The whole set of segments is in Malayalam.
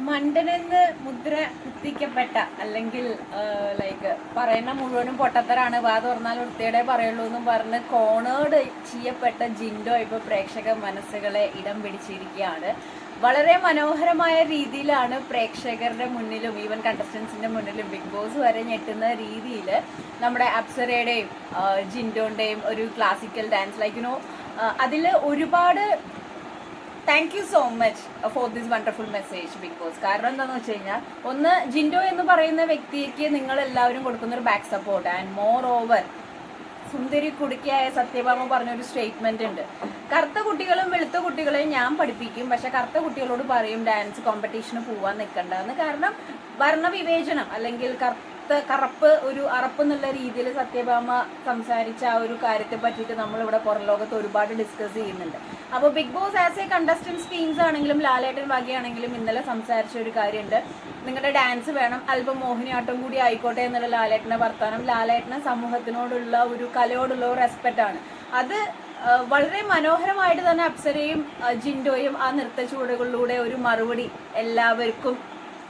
മണ്ടനെന്ന് മുദ്ര കുത്തിക്കപ്പെട്ട അല്ലെങ്കിൽ ലൈക്ക് പറയുന്ന മുഴുവനും പൊട്ടത്തരാണ്, വാ തുറന്നാൽ വൃത്തിയുടെ പറയുള്ളൂ എന്നും പറഞ്ഞ് കോണേഡ് ചെയ്യപ്പെട്ട ജിൻഡോ ഇപ്പോൾ പ്രേക്ഷക മനസ്സുകളെ ഇടം പിടിച്ചിരിക്കുകയാണ്. വളരെ മനോഹരമായ രീതിയിലാണ് പ്രേക്ഷകരുടെ മുന്നിലും ഈവൻ കണ്ടസ്റ്റൻസിന്റെ മുന്നിലും ബിഗ് ബോസ് വരെ ഞെട്ടുന്ന രീതിയിൽ നമ്മുടെ അപ്സരയുടെയും ജിൻഡോന്റെയും ഒരു ക്ലാസിക്കൽ ഡാൻസ് ലൈക്ക് യുനോ അതിൽ ഒരുപാട് thank you so much for this wonderful message big boss. കാരണം എന്താണെന്ന് വെച്ച് കഴിഞ്ഞാൽ, ഒന്ന് ജിൻഡോ എന്ന് പറയുന്ന വ്യക്തിക്ക് നിങ്ങൾ എല്ലാവരും കൊടുക്കുന്ന ഒരു back support and moreover സുന്ദരി കുടുക്കിയായ സത്യഭാമ പറഞ്ഞൊരു സ്റ്റേറ്റ്മെന്റ് ഉണ്ട്, കറുത്ത കുട്ടികളും വെളുത്ത കുട്ടികളെയും ഞാൻ പഠിപ്പിക്കും, പക്ഷെ കറുത്ത കുട്ടികളോട് പറയും ഡാൻസ് കോമ്പറ്റീഷന് പോവാൻ നിൽക്കണ്ടെന്ന്. കാരണം വർണ്ണവിവേചനം അല്ലെങ്കിൽ കറുപ്പ് ഒരു അറപ്പ് എന്നുള്ള രീതിയിൽ സത്യഭാമ സംസാരിച്ച ആ ഒരു കാര്യത്തെ പറ്റിയിട്ട് നമ്മളിവിടെ പുറം ലോകത്ത് ഒരുപാട് ഡിസ്കസ് ചെയ്യുന്നുണ്ട്. അപ്പോൾ big boss as a contestants teams ആണെങ്കിലും ലാലേട്ടൻ ഭാഗ്യാണെങ്കിലും ഇന്നലെ സംസാരിച്ച ഒരു കാര്യമുണ്ട്, നിങ്ങളുടെ ഡാൻസ് വേണം, അല്പം മോഹിനിയാട്ടം കൂടി ആയിക്കോട്ടെ എന്നുള്ള ലാലേട്ടൻ്റെ വർത്താനം. ലാലേട്ടന് സമൂഹത്തിനോടുള്ള ഒരു കലയോടുള്ള ഒരു റെസ്പെക്റ്റ് ആണ്. അത് വളരെ മനോഹരമായിട്ട് തന്നെ അപ്സരയും ജിൻഡോയും ആ നൃത്ത ചുവടുകളിലൂടെ ഒരു മറുപടി എല്ലാവർക്കും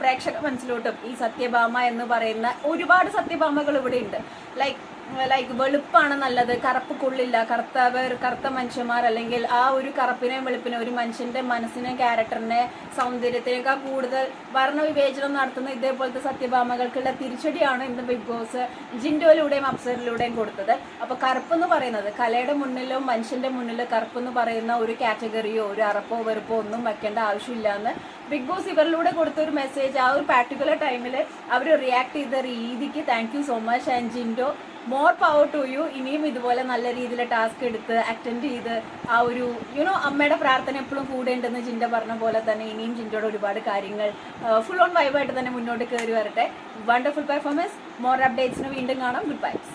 പ്രേക്ഷക മനസ്സിലോട്ടും ഈ സത്യഭാമ എന്ന് പറയുന്ന ഒരുപാട് സത്യഭാമകൾ ഇവിടെ ഉണ്ട്. ലൈക്ക് വെളുപ്പാണ് നല്ലത്, കറുപ്പ് കൊള്ളില്ല, കറുത്ത മനുഷ്യന്മാർ അല്ലെങ്കിൽ ആ ഒരു കറുപ്പിനെയും വെളുപ്പിനെയും ഒരു മനുഷ്യന്റെ മനസ്സിനെ ക്യാരക്ടറിനെ സൗന്ദര്യത്തിനേക്കാൾ കൂടുതൽ വർണ്ണവിവേചനം നടത്തുന്ന ഇതേപോലത്തെ സത്യഭാമകൾക്കുള്ള തിരിച്ചടിയാണ് ഇന്ന് ബിഗ് ബോസ് ജിൻഡോയിലൂടെയും അപ്സരയിലൂടെയും കൊടുത്തത്. അപ്പൊ കറുപ്പ് എന്ന് പറയുന്നത് കലയുടെ മുന്നിലോ മനുഷ്യന്റെ മുന്നിലോ കറുപ്പ് എന്ന് പറയുന്ന ഒരു കാറ്റഗറിയോ ഒരു അറപ്പോ വെറുപ്പോ ഒന്നും വെക്കേണ്ട ആവശ്യമില്ല എന്ന് ബിഗ് ബോസ് ഇവരിലൂടെ കൊടുത്ത ഒരു മെസ്സേജ് ആ ഒരു പാർട്ടിക്കുലർ ടൈമിൽ അവർ റിയാക്ട് ചെയ്ത രീതിക്ക് thank you so much and ജിൻഡോ, മോർ പവർ ടു യു. ഇനിയും ഇതുപോലെ നല്ല രീതിയിൽ ടാസ്ക് എടുത്ത് അറ്റൻഡ് ചെയ്ത് ആ ഒരു യുനോ അമ്മയുടെ പ്രാർത്ഥന എപ്പോഴും കൂടെ ഉണ്ടെന്ന് ജിൻഡോ പറഞ്ഞ പോലെ തന്നെ ഇനിയും ജിൻഡോയുടെ ഒരുപാട് കാര്യങ്ങൾ ഫുൾ ഓൺ വൈബായിട്ട് തന്നെ മുന്നോട്ട് കയറി വരട്ടെ. Wonderful performance. മോർ അപ്ഡേറ്റ്സിന് വീണ്ടും കാണാം. ഗുഡ് ബൈസ്.